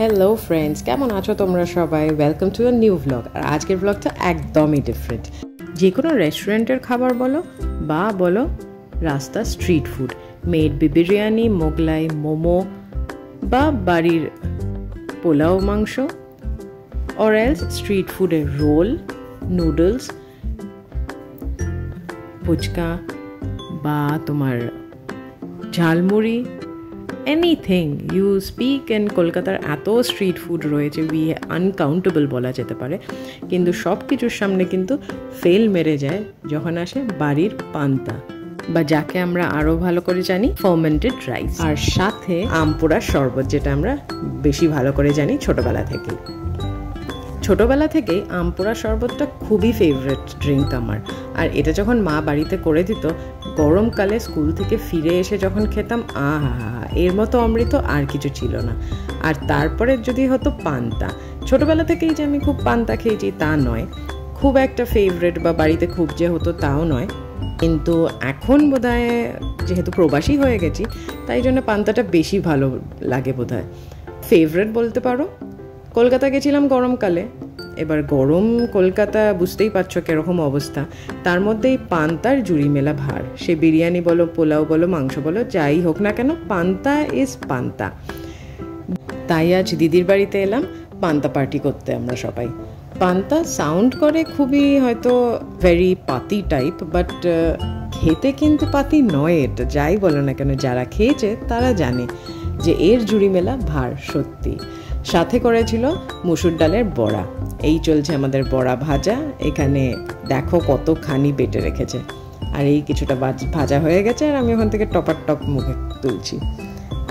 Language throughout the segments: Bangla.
হ্যালো ফ্রেন্ডস, কেমন আছো তোমরা সবাই? Welcome to a new vlog. আর আজকের ভ্লগটা একদমই ডিফারেন্ট। যে কোনো রেস্টুরেন্টের খাবার বলো বা বলো রাস্তা স্ট্রিট ফুড, মেড বিরিয়ানি, মোগলাই, মোমো বা বাড়ির পোলাও মাংস, অর এলস স্ট্রিট ফুডের রোল, নুডলস, ফুচকা বা তোমার jhalmuri, anything you speak. In কলকাতার এত স্ট্রিট ফুড রয়েছে, আনকাউন্টেবল বলা যেতে পারে, কিন্তু সব কিছুর সামনে কিন্তু ফেল মেরে যায় যখন আসে বাড়ির পান্তা, বা যাকে আমরা আরও ভালো করে জানি ফার্মেন্টেড রাইস, আর সাথে আমপোড়ার শরবত, যেটা আমরা বেশি ভালো করে জানি ছোটোবেলা থেকেই আমপোড়া শরবতটা খুবই ফেভারিট ড্রিঙ্ক আমার। আর এটা যখন মা বাড়িতে করে দিত গরমকালে স্কুল থেকে ফিরে এসে যখন খেতাম, আহা, এর মতো অমৃত আর কিছু ছিল না। আর তারপরে যদি হতো পান্তা, ছোটোবেলা থেকেই যে আমি খুব পান্তা খেয়েছি তা নয়, খুব একটা ফেভারিট বা বাড়িতে খুব যে হতো তাও নয়, কিন্তু এখন বোধহয় যেহেতু প্রবাসী হয়ে গেছি তাই জন্য পান্তাটা বেশি ভালো লাগে বোধহয়। ফেভারিট বলতে পারো। কলকাতা গেছিলাম গরমকালে, এবার গরম কলকাতা বুঝতেই পারছো কীরকম অবস্থা, তার মধ্যেই পান্তার জুড়ি মেলা ভার। সে বিরিয়ানি বলো, পোলাও বলো, মাংস বলো, যাই হোক না কেন, পান্তা ইজ পান্তা। তাই আজ দিদির বাড়িতে এলাম পান্তা পার্টি করতে আমরা সবাই। পান্তা সাউন্ড করে খুবই হয়তো ভেরি পাতি টাইপ, বাট খেতে কিন্তু পাতি নয় এটা, যাই বলো না কেন, যারা খেয়েছে তারা জানে যে এর জুড়ি মেলা ভার সত্যি। সাথে করেছিল মুসুর ডালের বড়া। এই চলছে আমাদের বড়া ভাজা, এখানে দেখো কতখানি বেটে রেখেছে, আর এই কিছুটা ভাজা হয়ে গেছে, আর আমি ওখান থেকে টপার টপ মুখে তুলছি।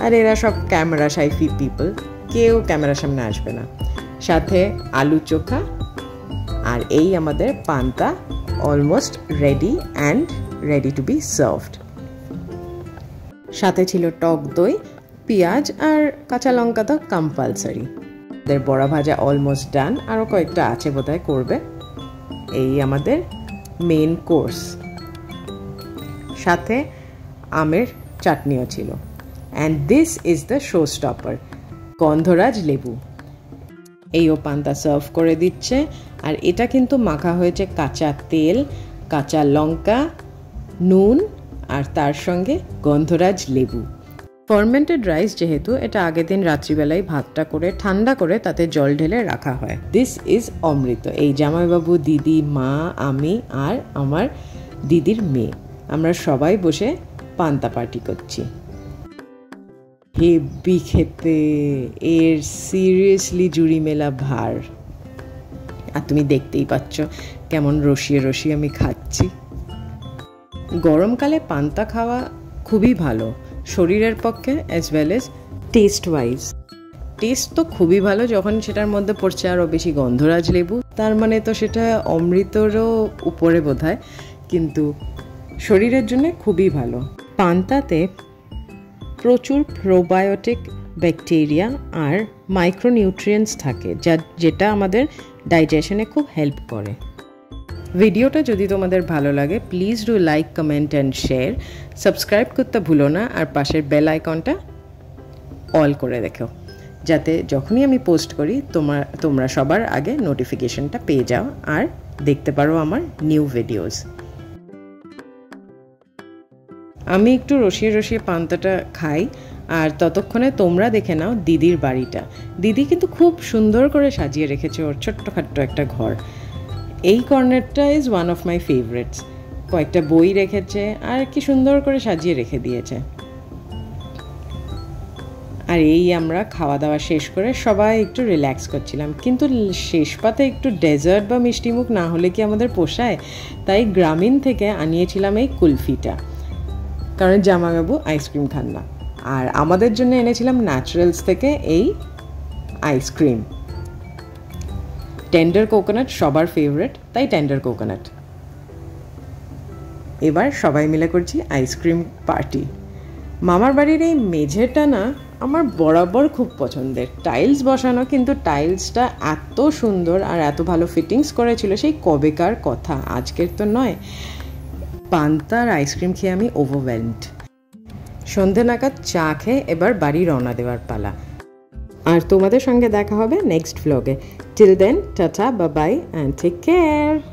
আর এরা সব ক্যামেরা শাই পিপল, কেউ ক্যামেরার সামনে আসবে না। সাথে আলু চোখা, আর এই আমাদের পান্তা almost ready and ready to B served. সাথে ছিল টক দই, পেঁয়াজ আর কাঁচা লঙ্কা তো কম্পালসারি। ওদের বড়া ভাজা অলমোস্ট ডান, আরও কয়েকটা আছে বোধহয় করবে। এই আমাদের মেন কোর্স। সাথে আমের চাটনিও ছিল। And this is the show stopper, গন্ধরাজ লেবু। এইও পান্তা সার্ভ করে দিচ্ছে, আর এটা কিন্তু মাখা হয়েছে কাঁচা তেল, কাঁচা লঙ্কা, নুন, আর তার সঙ্গে গন্ধরাজ লেবু। ফার্মেন্টেড রাইস যেহেতু, এটা আগের দিন রাত্রিবেলায় ভাতটা করে ঠান্ডা করে তাতে জল ঢেলে রাখা হয়। দিস ইজ অমৃত। এই জামাইবাবু, দিদি, মা, আমি আর আমার দিদির মেয়ে, আমরা সবাই বসে পান্তা পার্টি করছি। হেভি খেতে, এর সিরিয়াসলি জুড়ি মেলা ভার। আর তুমি দেখতেই পাচ্ছ কেমন রসিয়ে রসিয়ে আমি খাচ্ছি। গরমকালে পান্তা খাওয়া খুবই ভালো শরীরের পক্ষে, as well as taste wise. Test তো খুবই ভালো যখন সেটার মধ্যে পড়ছে আরও বেশি গন্ধরাজ লেবু, তার মানে তো সেটা অমৃতরও উপরে বোধহয়, কিন্তু শরীরের জন্য খুবই ভালো। পান্তাতে প্রচুর প্রোবায়োটিক ব্যাকটেরিয়া আর মাইক্রোনিউট্রিয়েন্টস থাকে, যেটা আমাদের ডাইজেশনে খুব হেল্প করে। ভিডিওটা যদি তোমাদের ভালো লাগে please do like, comment and share. Subscribe করতে ভুলো না, আর পাশের বেল আইকনটা অল করে রেখো, যাতে যখনই আমি পোস্ট করি তোমরা সবার আগে নোটিফিকেশনটা পেয়ে যাও আর দেখতে পারো আমার নিউ ভিডিওস। আমি একটু রসিয়ে রসিয়ে পান্তাটা খাই, আর ততক্ষণে তোমরা দেখে নাও দিদির বাড়িটা। দিদি কিন্তু খুব সুন্দর করে সাজিয়ে রেখেছে ওর ছোট্টখাট্ট একটা ঘর। এই কর্নারটা is one of my favourites. কয়েকটা বই রেখেছে আর কি সুন্দর করে সাজিয়ে রেখে দিয়েছে। আর এই আমরা খাওয়া দাওয়া শেষ করে সবাই একটু রিল্যাক্স করছিলাম, কিন্তু শেষ পাতে একটু ডেজার্ট বা মিষ্টিমুখ না হলে কি আমাদের পোষায়? তাই গ্রামীণ থেকে আনিয়েছিলাম এই কুলফিটা, কারণ জামাইবাবু আইসক্রিম খান না। আর আমাদের জন্য এনেছিলাম ন্যাচারালস থেকে এই আইসক্রিম। টেন্ডার কোকোনাট সবার ফেভারিট, তাই টেন্ডার কোকোনাট। এবার সবাই মিলে করছি আইসক্রিম পার্টি। মামার বাড়ির এই মেঝেটা না আমার বরাবর খুব পছন্দের। টাইলস বসানো, কিন্তু টাইলসটা এত সুন্দর আর এত ভালো ফিটিংস করেছিল, সেই কবেকার কথা, আজকের তো নয়। পান্তার আইসক্রিম খেয়ে আমি ওভারওয়েলমড। সন্ধে নাগাদ চা খেয়ে এবার বাড়ি রওনা দেওয়ার পালা। আর তোমাদের সঙ্গে দেখা হবে নেক্সট ভ্লগে। Till then tata, bye bye and take care.